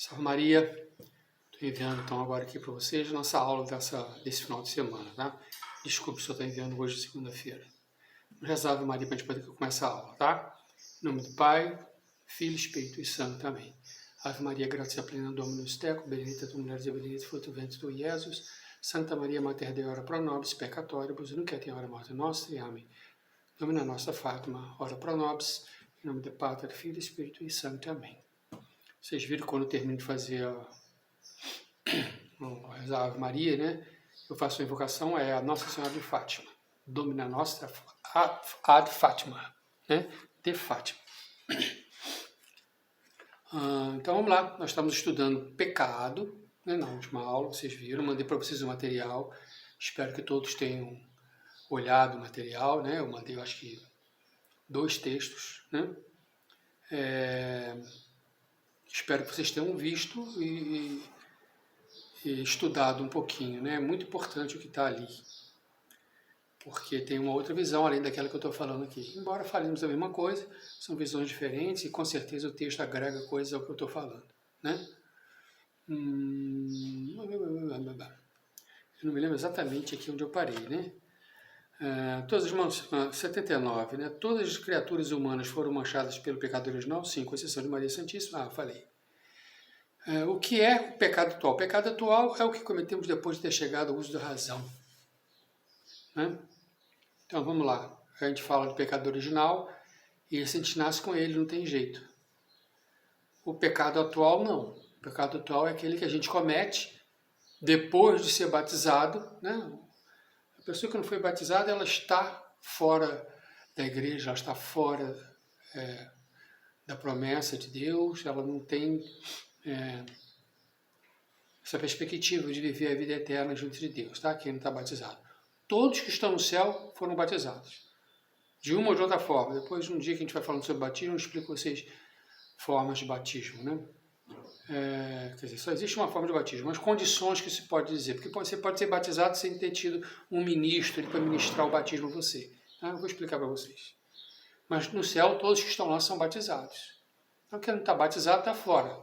Salve Maria, estou enviando então agora aqui para vocês nossa aula desse final de semana, tá? Desculpe se eu estou enviando hoje, segunda-feira. Vamos rezar Ave Maria para a gente poder começar a aula, tá? Em nome do Pai, Filho, Espírito e Santo, amém. Ave Maria, gratia plena, Dominus tecum, benedicta tu mulheres e benedictus fructus ventris tui, Iesus. Santa Maria, Mater Dei, ora pro nobis peccatoribus, nunc et in hora morte nostra, amém. Domina nossa Fátima, ora pro nobis, em nome do Pai, do Filho, Espírito e Santo, amém. Vocês viram quando eu termino de fazer a Ave Maria, né? Eu faço a invocação, é a Nossa Senhora de Fátima. Domina Nostra ad Fátima, né? De Fátima. Então vamos lá, nós estamos estudando pecado, né? Na última aula, vocês viram, mandei para vocês o material. Espero que todos tenham olhado o material, né? Eu mandei, eu acho que 2 textos, né? Espero que vocês tenham visto e estudado um pouquinho, né? É muito importante o que está ali, porque tem uma outra visão além daquela que eu estou falando aqui. Embora falemos a mesma coisa, são visões diferentes e com certeza o texto agrega coisas ao que eu estou falando, né? Eu não me lembro exatamente aqui onde eu parei, né? Todas as mãos, 79, né? Todas as criaturas humanas foram manchadas pelo pecado original, sim, com exceção de Maria Santíssima. Falei. O que é o pecado atual? O pecado atual é o que cometemos depois de ter chegado ao uso da razão, né? Então vamos lá, a gente fala do pecado original e se a gente nasce com ele, não tem jeito. O pecado atual não. O pecado atual é aquele que a gente comete depois de ser batizado, né? A pessoa que não foi batizada, ela está fora da igreja, ela está fora da promessa de Deus, ela não tem essa perspectiva de viver a vida eterna junto de Deus, tá? Quem não está batizado. Todos que estão no céu foram batizados, de uma ou de outra forma. Depois, um dia que a gente vai falando sobre batismo, eu explico a vocês formas de batismo, né? Quer dizer, só existe uma forma de batismo, mas condições que se pode dizer, porque você pode ser batizado sem ter tido um ministro para ministrar o batismo a você. Tá? Eu vou explicar para vocês. Mas no céu, todos que estão lá são batizados. Então, quem não está batizado está fora.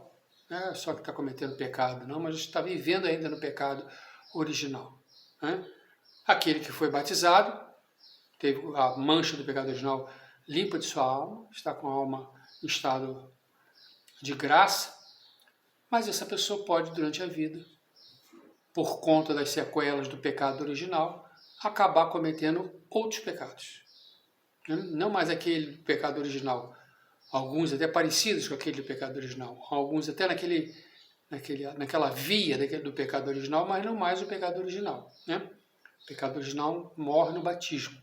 Não é só que está cometendo pecado, não, mas está vivendo ainda no pecado original, né? Aquele que foi batizado, teve a mancha do pecado original limpa de sua alma, está com a alma em estado de graça, mas essa pessoa pode, durante a vida, por conta das sequelas do pecado original, acabar cometendo outros pecados. Não mais aquele pecado original, alguns até parecidos com aquele pecado original, alguns até naquela via do pecado original, mas não mais o pecado original, né? O pecado original morre no batismo,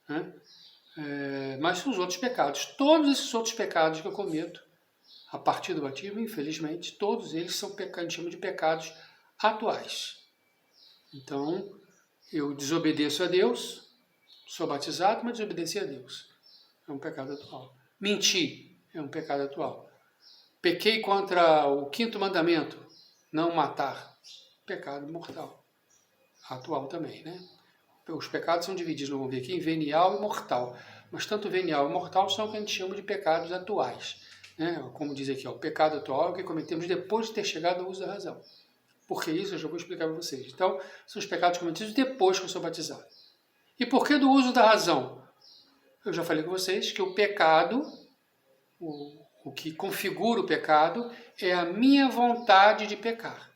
né? Mas os outros pecados, todos esses outros pecados que eu cometo a partir do batismo, infelizmente, todos eles são pecados, a gente chama de pecados atuais. Então, eu desobedeço a Deus, sou batizado, mas desobedeci a Deus. É um pecado atual. Mentir é um pecado atual. Pequei contra o 5º mandamento, não matar, pecado mortal. Atual também, né? Os pecados são divididos, vamos ver aqui, em venial e mortal. Mas tanto venial e mortal são o que a gente chama de pecados atuais, né? Como diz aqui, o pecado atual é o que cometemos depois de ter chegado ao uso da razão. Por que isso? Eu já vou explicar para vocês. Então, são os pecados cometidos depois que eu sou batizado. E por que do uso da razão? Eu já falei com vocês que o pecado, o que configura o pecado, é a minha vontade de pecar.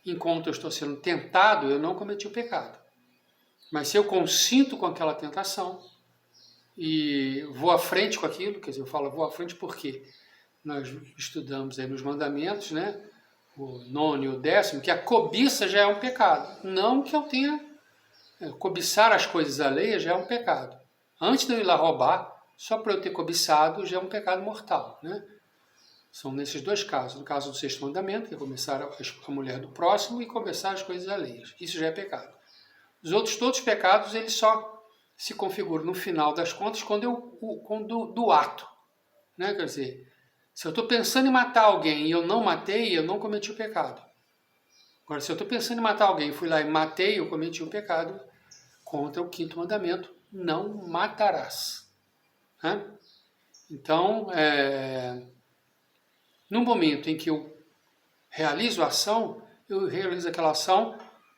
Enquanto eu estou sendo tentado, eu não cometi o pecado. Mas se eu consinto com aquela tentação e vou à frente com aquilo, quer dizer, eu falo vou à frente porque nós estudamos aí nos mandamentos, né? O 9º e o 10º, que a cobiça já é um pecado. Não que eu tenha... cobiçar as coisas alheias já é um pecado. Antes de eu ir lá roubar, só para eu ter cobiçado já é um pecado mortal, né? São nesses 2 casos. No caso do 6º mandamento, que é cobiçar a mulher do próximo, e cobiçar as coisas alheias. Isso já é pecado. Os outros todos os pecados, eles só se configuram no final das contas quando do ato, né? Quer dizer, se eu estou pensando em matar alguém e eu não matei, eu não cometi o pecado. Agora, se eu estou pensando em matar alguém e fui lá e matei, eu cometi o pecado contra o 5º mandamento, não matarás. Então, no momento em que eu realizo a ação, eu realizo aquela ação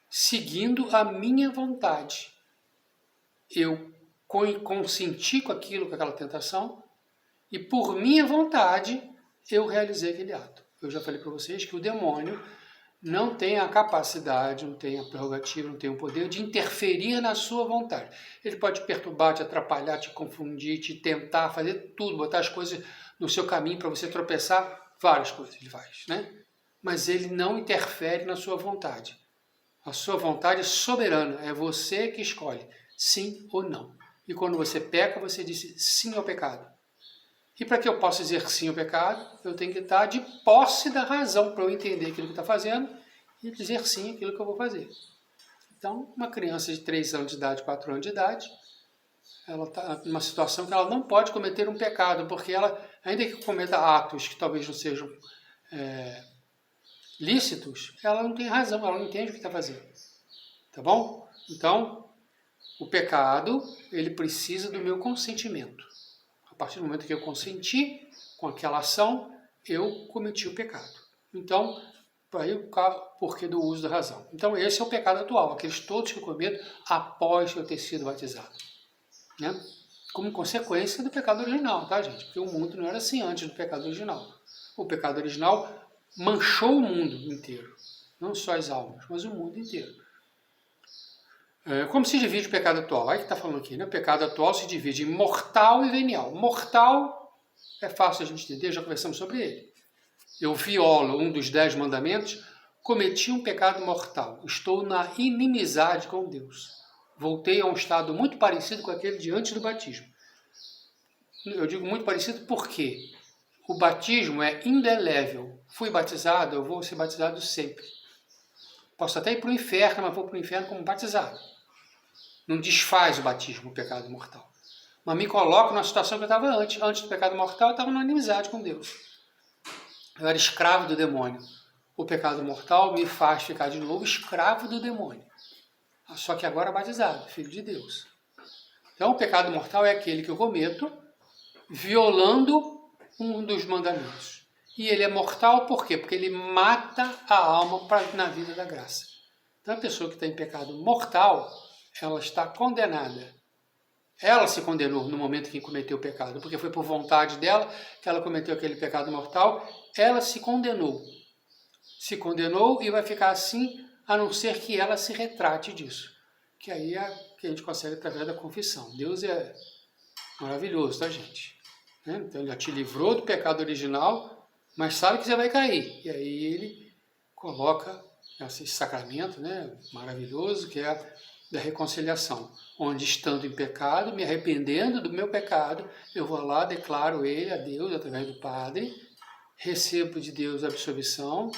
seguindo a minha vontade. Eu consenti com aquilo, com aquela tentação, e por minha vontade eu realizei aquele ato. Eu já falei para vocês que o demônio não tem a capacidade, não tem a prerrogativa, não tem o poder de interferir na sua vontade. Ele pode te perturbar, te atrapalhar, te confundir, te tentar, fazer tudo, botar as coisas no seu caminho para você tropeçar, várias coisas ele faz, né? Mas ele não interfere na sua vontade. A sua vontade é soberana, é você que escolhe sim ou não. E quando você peca, você diz sim ao pecado. E para que eu possa dizer sim ao pecado, eu tenho que estar de posse da razão para eu entender aquilo que está fazendo e dizer sim àquilo que eu vou fazer. Então, uma criança de 3 anos de idade, 4 anos de idade, ela está numa situação que ela não pode cometer um pecado, porque ela, ainda que cometa atos que talvez não sejam lícitos, ela não tem razão, ela não entende o que está fazendo. Tá bom? Então, o pecado, ele precisa do meu consentimento. A partir do momento que eu consenti com aquela ação, eu cometi o pecado. Então, aí o porquê do uso da razão. Então, esse é o pecado atual, aqueles todos que eu cometo após eu ter sido batizado. Né? Como consequência do pecado original, tá, gente? Porque o mundo não era assim antes do pecado original. O pecado original manchou o mundo inteiro. Não só as almas, mas o mundo inteiro. Como se divide o pecado atual? Aí que está falando aqui, né? O pecado atual se divide em mortal e venial. Mortal é fácil a gente entender, já conversamos sobre ele. Eu violo um dos 10 mandamentos, cometi um pecado mortal. Estou na inimizade com Deus. Voltei a um estado muito parecido com aquele de antes do batismo. Eu digo muito parecido porque o batismo é indelével. Fui batizado, eu vou ser batizado sempre. Posso até ir para o inferno, mas vou para o inferno como batizado. Não desfaz o batismo, o pecado mortal. Mas me coloco na situação que eu estava antes. Antes do pecado mortal, eu estava na inimizade com Deus. Eu era escravo do demônio. O pecado mortal me faz ficar de novo escravo do demônio. Só que agora batizado, filho de Deus. Então, o pecado mortal é aquele que eu cometo violando um dos mandamentos. E ele é mortal por quê? Porque ele mata a alma na vida da graça. Então, a pessoa que está em pecado mortal, ela está condenada. Ela se condenou no momento que cometeu o pecado, porque foi por vontade dela que ela cometeu aquele pecado mortal. Ela se condenou. Se condenou e vai ficar assim, a não ser que ela se retrate disso. Que aí é que a gente consegue através da confissão. Deus é maravilhoso, tá, gente? Então, ele já te livrou do pecado original, mas sabe que você vai cair. E aí ele coloca esse sacramento, né, maravilhoso, que é da reconciliação, onde estando em pecado, me arrependendo do meu pecado, eu vou lá, declaro ele a Deus através do Padre, recebo de Deus a absolvição,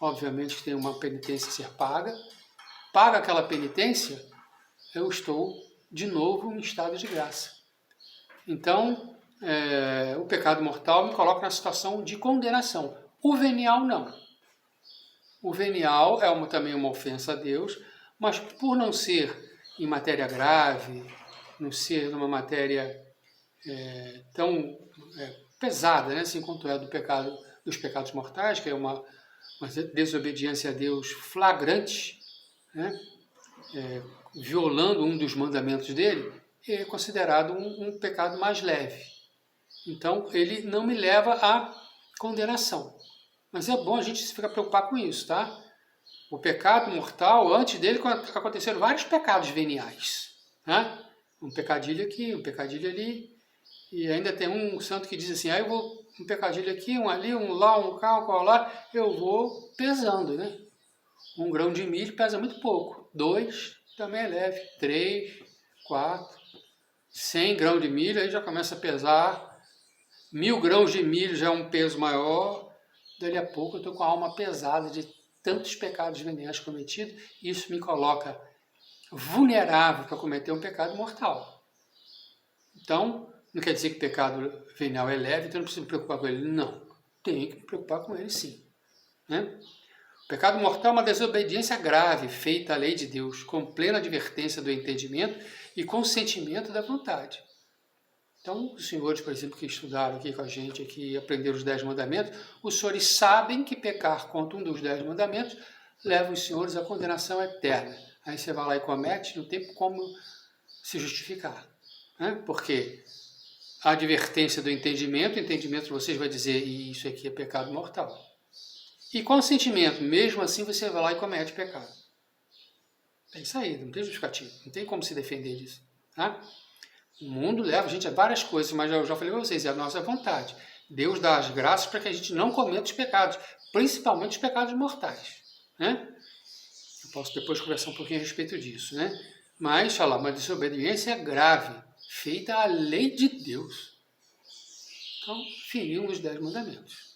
obviamente que tem uma penitência a ser paga, paga aquela penitência, eu estou de novo em estado de graça. Então, o pecado mortal me coloca na situação de condenação. O venial não. O venial é também uma ofensa a Deus, mas por não ser em matéria grave, não ser numa matéria tão pesada, né, assim quanto é dos pecados mortais, que é uma desobediência a Deus flagrante, né, violando um dos mandamentos dele, é considerado um pecado mais leve. Então, ele não me leva à condenação. Mas é bom a gente se ficar preocupado com isso, tá? O pecado mortal, antes dele aconteceram vários pecados veniais, né? Um pecadilho aqui, um pecadilho ali, e ainda tem um santo que diz assim, eu vou um pecadilho aqui, um ali, um lá, um cá, um lá, eu vou pesando, né? 1 grão de milho pesa muito pouco, 2 também é leve, 3, 4, 100 grãos de milho, aí já começa a pesar, 1000 grãos de milho já é um peso maior, dali a pouco eu estou com a alma pesada de tantos pecados veniais cometidos, e isso me coloca vulnerável para cometer um pecado mortal. Então, não quer dizer que o pecado venial é leve, então não preciso me preocupar com ele. Não, tem que me preocupar com ele sim. Né? O pecado mortal é uma desobediência grave, feita à lei de Deus, com plena advertência do entendimento e consentimento da vontade. Então, os senhores, por exemplo, que estudaram aqui com a gente, que aprenderam os 10 mandamentos, os senhores sabem que pecar contra um dos 10 mandamentos leva os senhores à condenação eterna. Aí você vai lá e comete, não tem como se justificar, né? Porque a advertência do entendimento, o entendimento de vocês vai dizer, isso aqui é pecado mortal. E consentimento, mesmo assim você vai lá e comete pecado. Tem saída, não tem justificativo, não tem como se defender disso, tá? O mundo leva a gente a várias coisas, mas eu já falei para vocês, é a nossa vontade. Deus dá as graças para que a gente não cometa os pecados, principalmente os pecados mortais, né? Eu posso depois conversar um pouquinho a respeito disso, né? Mas, falar, uma desobediência grave, feita à lei de Deus. Então, feriu um dos 10 mandamentos.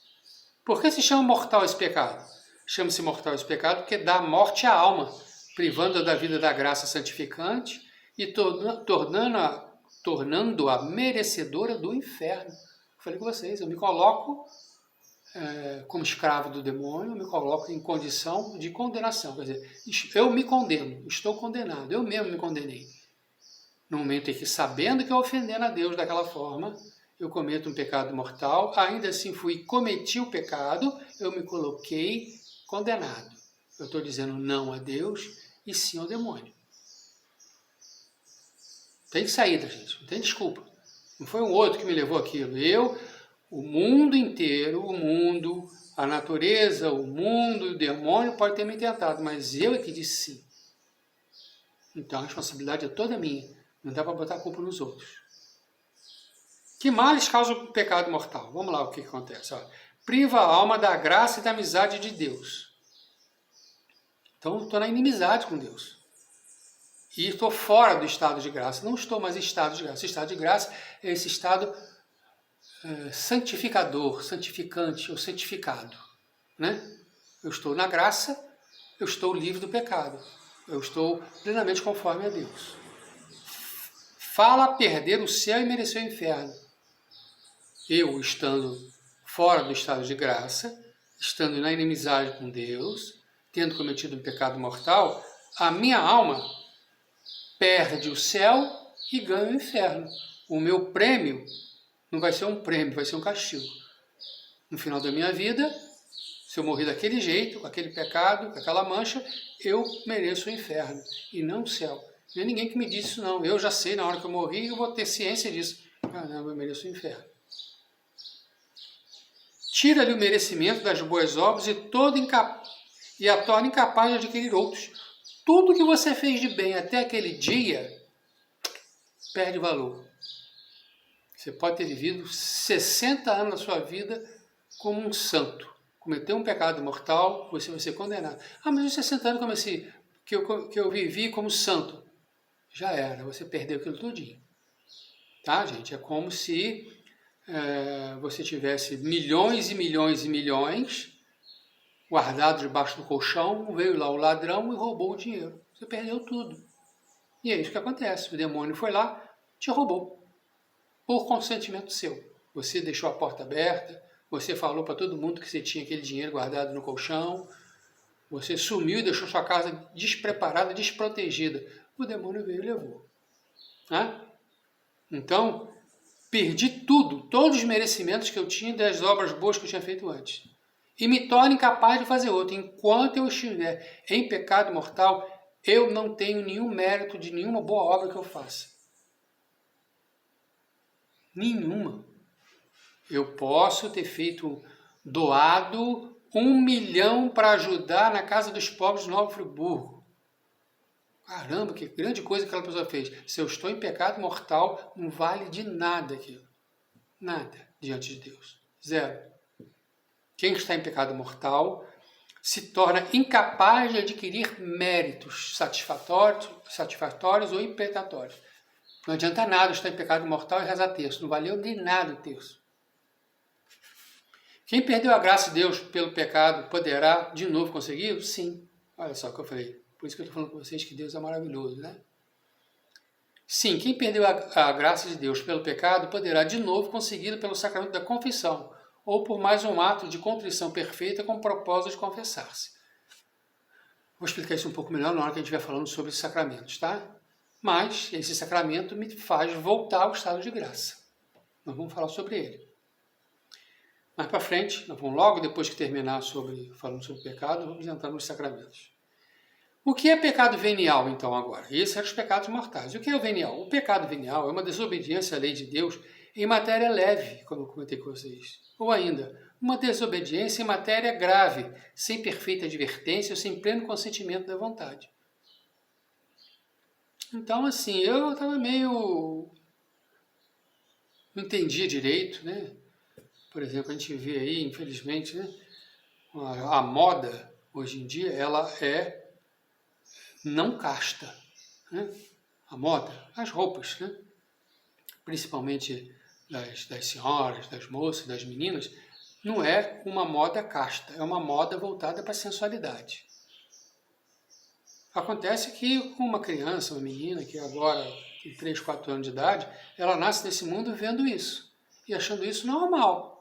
Por que se chama mortal esse pecado? Chama-se mortal esse pecado porque dá morte à alma, privando-a da vida da graça santificante e tornando-a merecedora do inferno. Eu falei com vocês, eu me coloco como escravo do demônio, eu me coloco em condição de condenação. Quer dizer, eu me condeno, estou condenado, eu mesmo me condenei. No momento em que, sabendo que eu ofendendo a Deus daquela forma, eu cometo um pecado mortal, ainda assim cometi o pecado, eu me coloquei condenado. Eu estou dizendo não a Deus e sim ao demônio. Tem saída, gente, não tem desculpa. Não foi um outro que me levou aquilo. O mundo inteiro, a natureza, o mundo e o demônio pode ter me tentado, mas eu é que disse sim. Então a responsabilidade é toda minha. Não dá para botar a culpa nos outros. Que males causa o pecado mortal? Vamos lá, o que acontece. Ó. Priva a alma da graça e da amizade de Deus. Então, estou na inimizade com Deus. E estou fora do estado de graça. Não estou mais em estado de graça. O estado de graça é esse estado santificador, santificante ou santificado. Né? Eu estou na graça, eu estou livre do pecado. Eu estou plenamente conforme a Deus. Fala perder o céu e merecer o inferno. Eu, estando fora do estado de graça, estando na inimizade com Deus, tendo cometido um pecado mortal, a minha alma perde o céu e ganha o inferno. O meu prêmio não vai ser um prêmio, vai ser um castigo. No final da minha vida, se eu morrer daquele jeito, com aquele pecado, com aquela mancha, eu mereço o inferno e não o céu. Não é ninguém que me disse isso, não. Eu já sei, na hora que eu morri, eu vou ter ciência disso. Caramba, eu mereço o inferno. Tira-lhe o merecimento das boas obras e a torna incapaz de adquirir outros. Tudo que você fez de bem até aquele dia perde valor. Você pode ter vivido 60 anos da sua vida como um santo. Cometeu um pecado mortal, você vai ser condenado. Mas os 60 anos que eu vivi como santo. Já era, você perdeu aquilo tudinho. Tá, gente? É como se você tivesse milhões e milhões e milhões guardados debaixo do colchão, veio lá o ladrão e roubou o dinheiro. Você perdeu tudo. E é isso que acontece. O demônio foi lá, te roubou. Por consentimento seu. Você deixou a porta aberta, você falou para todo mundo que você tinha aquele dinheiro guardado no colchão, você sumiu e deixou sua casa despreparada, desprotegida. O demônio veio e levou. Né? Então, perdi tudo, todos os merecimentos que eu tinha das obras boas que eu tinha feito antes. E me torno incapaz de fazer outra. Enquanto eu estiver em pecado mortal, eu não tenho nenhum mérito de nenhuma boa obra que eu faça. Nenhuma. Eu posso ter doado 1 milhão para ajudar na Casa dos Pobres de Nova Friburgo. Caramba, que grande coisa que aquela pessoa fez. Se eu estou em pecado mortal, não vale de nada aquilo. Nada diante de Deus. Zero. Quem está em pecado mortal se torna incapaz de adquirir méritos satisfatórios ou impetratórios. Não adianta nada estar em pecado mortal e rezar terço. Não valeu nem nada o terço. Quem perdeu a graça de Deus pelo pecado poderá de novo conseguir? Sim. Olha só o que eu falei. Por isso que eu estou falando com vocês que Deus é maravilhoso, né? Sim, quem perdeu a graça de Deus pelo pecado poderá de novo consegui-lo pelo sacramento da confissão ou por mais um ato de contrição perfeita com o propósito de confessar-se. Vou explicar isso um pouco melhor na hora que a gente estiver falando sobre os sacramentos, tá? Mas esse sacramento me faz voltar ao estado de graça. Nós vamos falar sobre ele. Mais para frente, nós vamos logo depois que terminar falando sobre pecado, vamos entrar nos sacramentos. O que é pecado venial, então, agora? Esses eram os pecados mortais. O que é o venial? O pecado venial é uma desobediência à lei de Deus em matéria leve, como eu comentei com vocês. Ou ainda, uma desobediência em matéria grave, sem perfeita advertência ou sem pleno consentimento da vontade. Então, assim, eu estava meio... não entendia direito, né? Por exemplo, a gente vê aí, infelizmente, né? A moda, hoje em dia, ela é não casta, né? A moda, as roupas, né? Principalmente das senhoras, das moças, das meninas, não é uma moda casta, é uma moda voltada para a sensualidade. Acontece que uma criança, uma menina que agora tem 3, 4 anos de idade, ela nasce nesse mundo vendo isso e achando isso normal.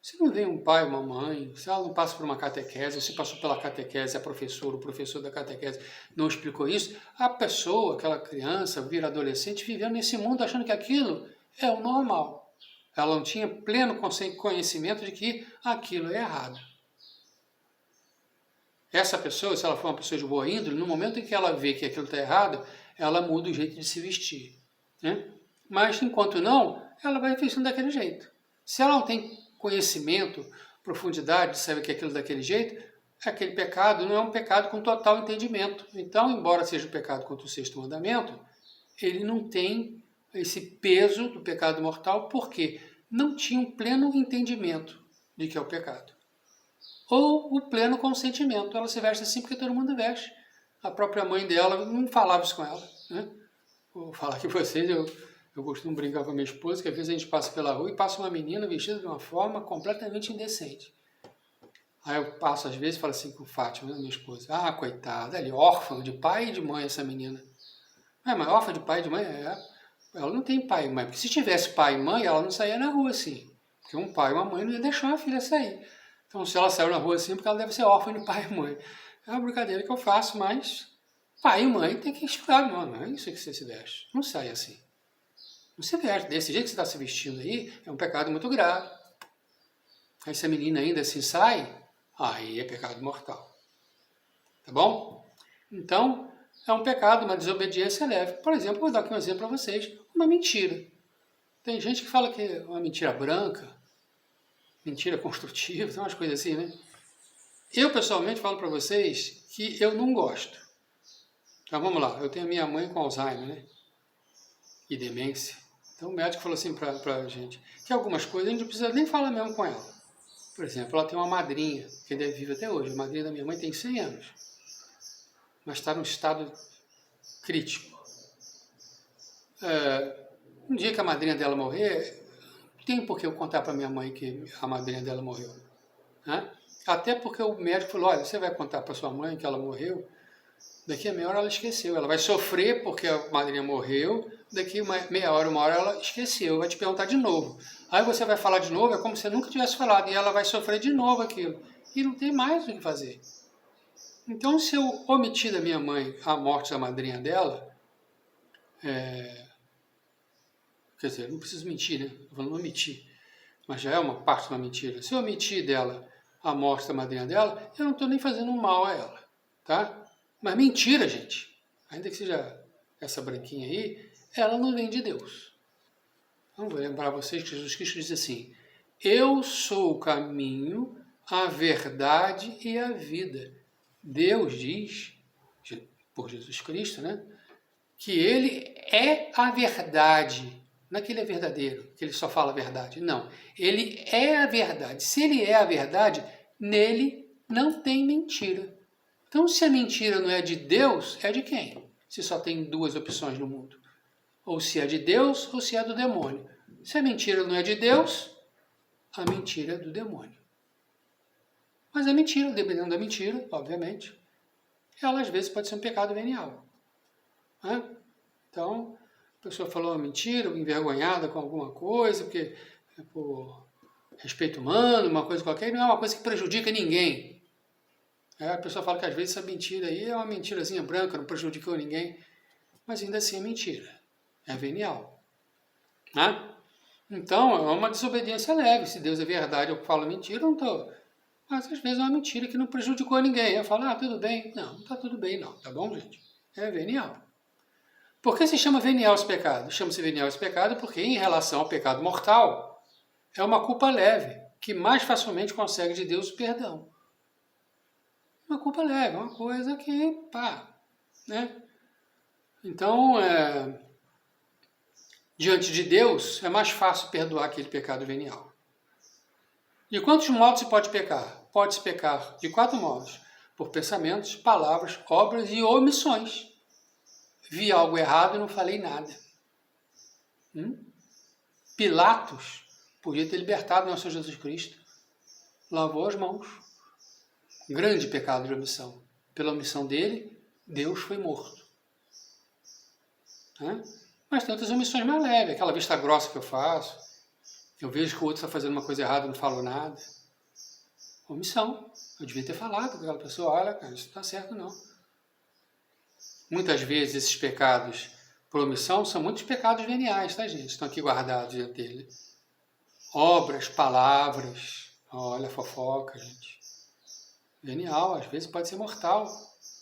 Se não vem um pai, uma mãe, se ela não passa por uma catequese, se passou pela catequese, a professora, o professor da catequese não explicou isso, a pessoa, aquela criança, vira adolescente, vivendo nesse mundo achando que aquilo é o normal. Ela não tinha pleno conhecimento de que aquilo é errado. Essa pessoa, se ela for uma pessoa de boa índole, no momento em que ela vê que aquilo está errado, ela muda o jeito de se vestir, né? Mas enquanto não, ela vai vestindo daquele jeito. Se ela não tem conhecimento, profundidade, sabe que aquilo daquele jeito, aquele pecado não é um pecado com total entendimento. Então, embora seja um pecado contra o sexto mandamento, ele não tem esse peso do pecado mortal, porque não tinha um pleno entendimento de que é o pecado. Ou o pleno consentimento. Ela se veste assim porque todo mundo veste. A própria mãe dela não falava isso com ela, né? Vou falar aqui para vocês, eu costumo brincar com a minha esposa, que às vezes a gente passa pela rua e passa uma menina vestida de uma forma completamente indecente. Aí eu passo às vezes e falo assim com Fátima, minha esposa, ah, coitada, ela é órfã de pai e de mãe essa menina. Mas órfã de pai e de mãe ela não tem pai e mãe, porque se tivesse pai e mãe, ela não saía na rua assim. Porque um pai e uma mãe não ia deixar a filha sair. Então se ela saiu na rua assim, porque ela deve ser órfã de pai e mãe. É uma brincadeira que eu faço, mas pai e mãe tem que estudar, não é isso que você se veste. Não sai assim. Não se veste. Desse jeito que você está se vestindo aí, é um pecado muito grave. Aí se a menina ainda assim sai, aí é pecado mortal. Tá bom? Então, é um pecado, uma desobediência leve. Por exemplo, vou dar aqui um exemplo para vocês. Uma mentira. Tem gente que fala que é uma mentira branca, mentira construtiva, tem umas coisas assim, né? Eu, pessoalmente, falo para vocês que eu não gosto. Então, vamos lá. Eu tenho a minha mãe com Alzheimer, né? E demência. Então, o médico falou assim para a gente que algumas coisas a gente não precisa nem falar mesmo com ela. Por exemplo, ela tem uma madrinha, que ainda vive até hoje. A madrinha da minha mãe tem 100 anos. Mas está num estado crítico. Um dia que a madrinha dela morrer, tem por que eu contar para minha mãe que a madrinha dela morreu, né? Até porque o médico falou, olha, você vai contar para sua mãe que ela morreu, daqui a meia hora ela esqueceu, ela vai sofrer porque a madrinha morreu, daqui meia hora, uma hora ela esqueceu, vai te perguntar de novo. Aí você vai falar de novo, é como se você nunca tivesse falado, e ela vai sofrer de novo aquilo. E não tem mais o que fazer. Então, se eu omitir da minha mãe a morte da madrinha dela, quer dizer, não preciso mentir, né? Estou falando omitir, mas já é uma parte de uma mentira. Se eu omitir dela a morte da madrinha dela, eu não estou nem fazendo um mal a ela, tá? Mas mentira, gente, ainda que seja essa branquinha aí, ela não vem de Deus. Então, vou lembrar vocês que Jesus Cristo diz assim, eu sou o caminho, a verdade e a vida. Deus diz, por Jesus Cristo, né, que ele é a verdade. Não é que ele é verdadeiro, que ele só fala a verdade. Não, ele é a verdade. Se ele é a verdade, nele não tem mentira. Então, se a mentira não é de Deus, é de quem? Se só tem duas opções no mundo. Ou se é de Deus, ou se é do demônio. Se a mentira não é de Deus, a mentira é do demônio. Mas a mentira, dependendo da mentira, obviamente, ela às vezes pode ser um pecado venial. Né? Então, a pessoa falou uma mentira, envergonhada com alguma coisa, porque é por respeito humano, uma coisa qualquer, não é uma coisa que prejudica ninguém. A pessoa fala que às vezes essa mentira aí é uma mentirazinha branca, não prejudicou ninguém, mas ainda assim é mentira, é venial. Né? Então, é uma desobediência leve. Se Deus é verdade, eu falo mentira, eu não estou. Mas às vezes é uma mentira que não prejudicou ninguém. Eu falo, tudo bem. Não está tudo bem não, tá bom, gente? É venial. Por que se chama venial esse pecado? Chama-se venial esse pecado porque, em relação ao pecado mortal, é uma culpa leve, que mais facilmente consegue de Deus o perdão. Uma culpa leve, uma coisa que, né? Então, diante de Deus, é mais fácil perdoar aquele pecado venial. De quantos modos se pode pecar? Pode-se pecar de 4 modos. Por pensamentos, palavras, obras e omissões. Vi algo errado e não falei nada. Pilatos podia ter libertado nosso Jesus Cristo. Lavou as mãos. Grande pecado de omissão. Pela omissão dele, Deus foi morto. Mas tem outras omissões mais leves. Aquela vista grossa que eu faço. Eu vejo que o outro está fazendo uma coisa errada e não falo nada. Omissão. Eu devia ter falado com aquela pessoa, olha, cara, isso não está certo não. Muitas vezes esses pecados por omissão são muitos pecados veniais, tá, gente? Estão aqui guardados diante dele. Obras, palavras, olha a fofoca, gente. Venial, às vezes pode ser mortal.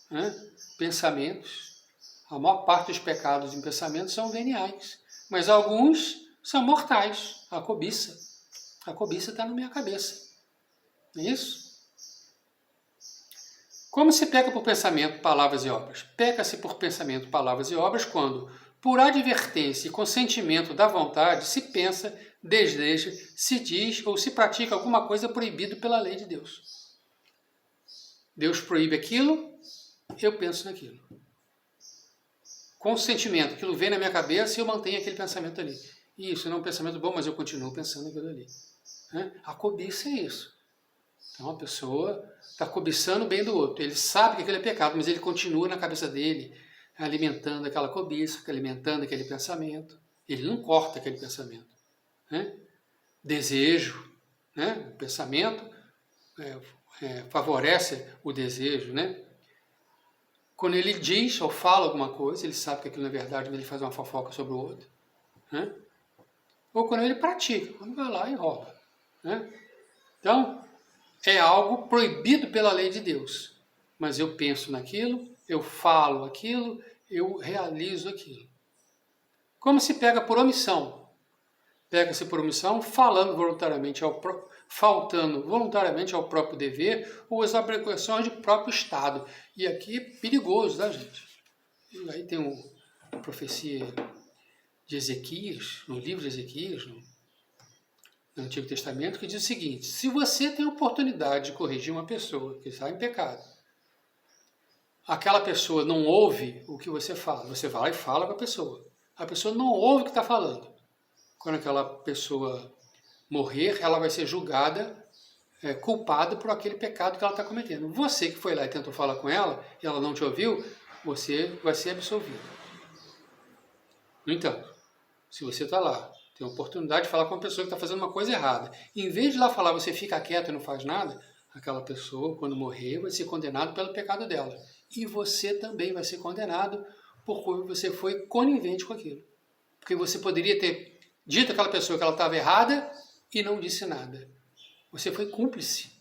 Né? Pensamentos. A maior parte dos pecados em pensamentos são veniais. Mas alguns são mortais. A cobiça. A cobiça está na minha cabeça. Não é isso? Como se peca por pensamento, palavras e obras? Peca-se por pensamento, palavras e obras quando, por advertência e consentimento da vontade, se pensa, deseja, se diz ou se pratica alguma coisa proibido pela lei de Deus. Deus proíbe aquilo, eu penso naquilo. Consentimento, aquilo vem na minha cabeça e eu mantenho aquele pensamento ali. Isso não é um pensamento bom, mas eu continuo pensando naquilo ali. A cobiça é isso. Então a pessoa está cobiçando o bem do outro. Ele sabe que aquilo é pecado, mas ele continua na cabeça dele, alimentando aquela cobiça, alimentando aquele pensamento. Ele não corta aquele pensamento. Desejo. O pensamento favorece o desejo. Quando ele diz ou fala alguma coisa, ele sabe que aquilo não é verdade, mas ele faz uma fofoca sobre o outro. Ou quando ele pratica, quando vai lá e rouba. Então, é algo proibido pela lei de Deus. Mas eu penso naquilo, eu falo aquilo, eu realizo aquilo. Como se pega por omissão? Pega-se por omissão falando voluntariamente faltando voluntariamente ao próprio dever ou às obrigações do próprio Estado. E aqui é perigoso, tá, gente? E aí tem uma profecia de Ezequias, no livro de Ezequias, no Antigo Testamento, que diz o seguinte: se você tem a oportunidade de corrigir uma pessoa que está em pecado, aquela pessoa não ouve o que você fala, você vai lá e fala com a pessoa não ouve o que está falando. Quando aquela pessoa morrer, ela vai ser julgada, culpada por aquele pecado que ela está cometendo. Você que foi lá e tentou falar com ela, e ela não te ouviu, você vai ser absolvido. No entanto, se você está lá, tem a oportunidade de falar com uma pessoa que está fazendo uma coisa errada. Em vez de lá falar, você fica quieto e não faz nada, aquela pessoa, quando morrer, vai ser condenado pelo pecado dela. E você também vai ser condenado porque você foi conivente com aquilo. Porque você poderia ter dito àquela pessoa que ela estava errada e não disse nada. Você foi cúmplice.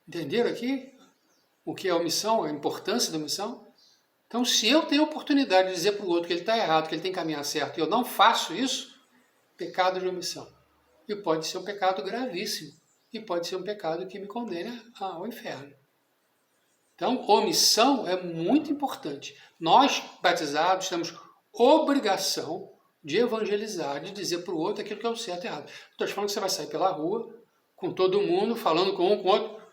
Entenderam aqui o que é a omissão, a importância da omissão? Então, se eu tenho a oportunidade de dizer para o outro que ele está errado, que ele tem que caminhar certo, e eu não faço isso, pecado de omissão. E pode ser um pecado gravíssimo. E pode ser um pecado que me condena ao inferno. Então, omissão é muito importante. Nós, batizados, temos obrigação de evangelizar, de dizer para o outro aquilo que é o certo e errado. Estou te falando que você vai sair pela rua, com todo mundo, falando com um, com o outro.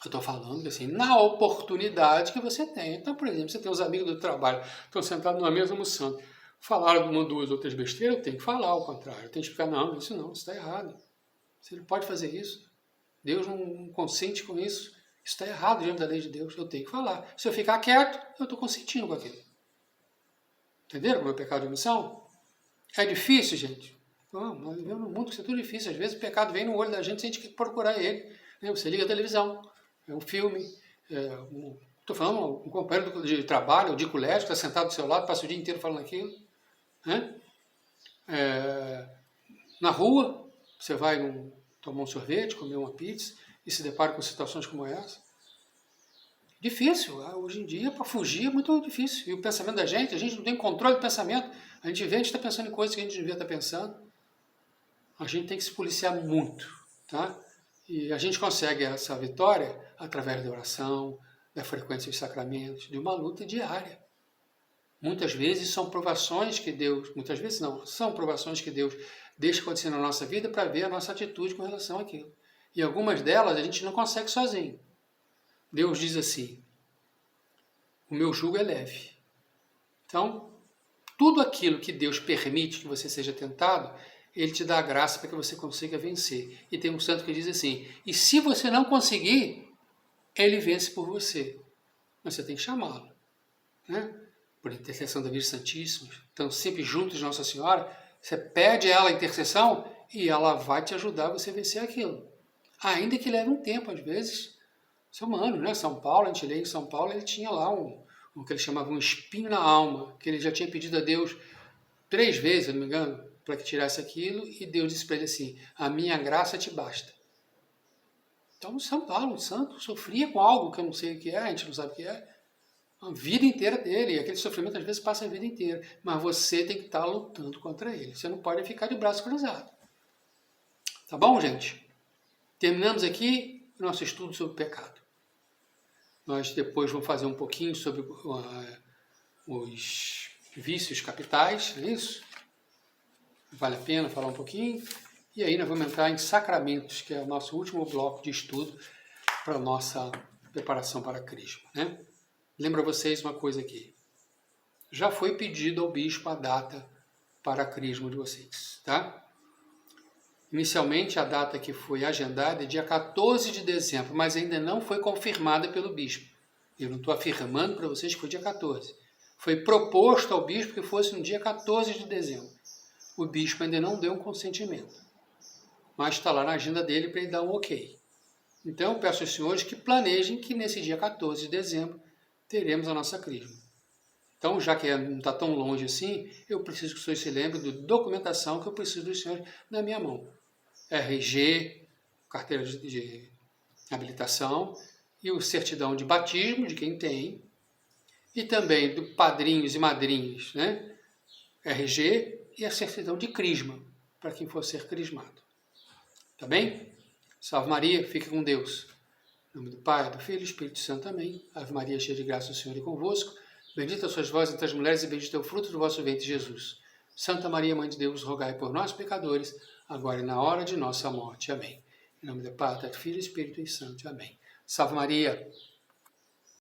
Eu estou falando assim, na oportunidade que você tem. Então, por exemplo, você tem os amigos do trabalho, estão sentados numa mesa almoçando, falaram uma, duas, outras besteiras, eu tenho que falar ao contrário. Eu tenho que explicar, não, isso está errado. Você não pode fazer isso. Deus não consente com isso. Isso está errado diante da lei de Deus. Eu tenho que falar. Se eu ficar quieto, eu estou consentindo com aquilo. Entenderam o meu pecado de omissão? É difícil, gente? Não, nós vivemos num mundo que isso é tudo difícil. Às vezes o pecado vem no olho da gente sem a gente procurar ele. Você liga a televisão, é um filme. Estou falando um companheiro de trabalho, de colégio, que está sentado do seu lado, passa o dia inteiro falando aquilo. Na rua, você vai tomar um sorvete, comer uma pizza e se depara com situações como essa. Difícil, hoje em dia para fugir é muito difícil. E o pensamento da gente, a gente não tem controle do pensamento. A gente está pensando em coisas que a gente devia estar pensando. A gente tem que se policiar muito, tá? E a gente consegue essa vitória através da oração, da frequência dos sacramentos, de uma luta diária. Muitas vezes são provações que Deus, muitas vezes não, são provações que Deus deixa acontecer na nossa vida para ver a nossa atitude com relação àquilo. E algumas delas a gente não consegue sozinho. Deus diz assim, o meu jugo é leve. Então, tudo aquilo que Deus permite que você seja tentado, Ele te dá a graça para que você consiga vencer. E tem um santo que diz assim, e se você não conseguir, Ele vence por você. Mas você tem que chamá-lo, né? Por intercessão da Virgem Santíssima, estão sempre juntos de Nossa Senhora, você pede a ela a intercessão e ela vai te ajudar a você vencer aquilo. Ainda que leve um tempo, às vezes, isso é humano, né? São Paulo, a gente lê em São Paulo, ele tinha lá o que ele chamava um espinho na alma, que ele já tinha pedido a Deus 3 vezes, se não me engano, para que tirasse aquilo, e Deus disse para ele assim, a minha graça te basta. Então, São Paulo, o santo, sofria com algo que eu não sei o que é, a gente não sabe o que é, a vida inteira dele, e aquele sofrimento às vezes passa a vida inteira, mas você tem que estar lutando contra ele, você não pode ficar de braço cruzado. Tá bom, gente? Terminamos aqui o nosso estudo sobre o pecado. Nós depois vamos fazer um pouquinho sobre os vícios capitais, não é isso? Vale a pena falar um pouquinho. E aí nós vamos entrar em sacramentos, que é o nosso último bloco de estudo para a nossa preparação para a Crisma, né? Lembro a vocês uma coisa aqui. Já foi pedido ao bispo a data para a Crisma de vocês, tá? Inicialmente a data que foi agendada é dia 14 de dezembro, mas ainda não foi confirmada pelo bispo. Eu não estou afirmando para vocês que foi dia 14. Foi proposto ao bispo que fosse no dia 14 de dezembro. O bispo ainda não deu um consentimento, mas está lá na agenda dele para ele dar um ok. Então eu peço aos senhores que planejem que nesse dia 14 de dezembro teremos a nossa Crisma. Então, já que não está tão longe assim, eu preciso que os senhores se lembrem da documentação que eu preciso dos senhores na minha mão. RG, carteira de habilitação e o certidão de batismo de quem tem, e também do padrinhos e madrinhas, né? RG e a certidão de crisma, para quem for ser crismado. Tá bem? Salve Maria, fique com Deus. Em nome do Pai, do Filho e do Espírito Santo. Amém. Ave Maria, cheia de graça, o Senhor é convosco. Bendita sois vós entre as mulheres e bendito é o fruto do vosso ventre, Jesus. Santa Maria, Mãe de Deus, rogai por nós, pecadores, agora e na hora de nossa morte. Amém. Em nome do Pai, do Filho e do Espírito Santo. Amém. Salve Maria.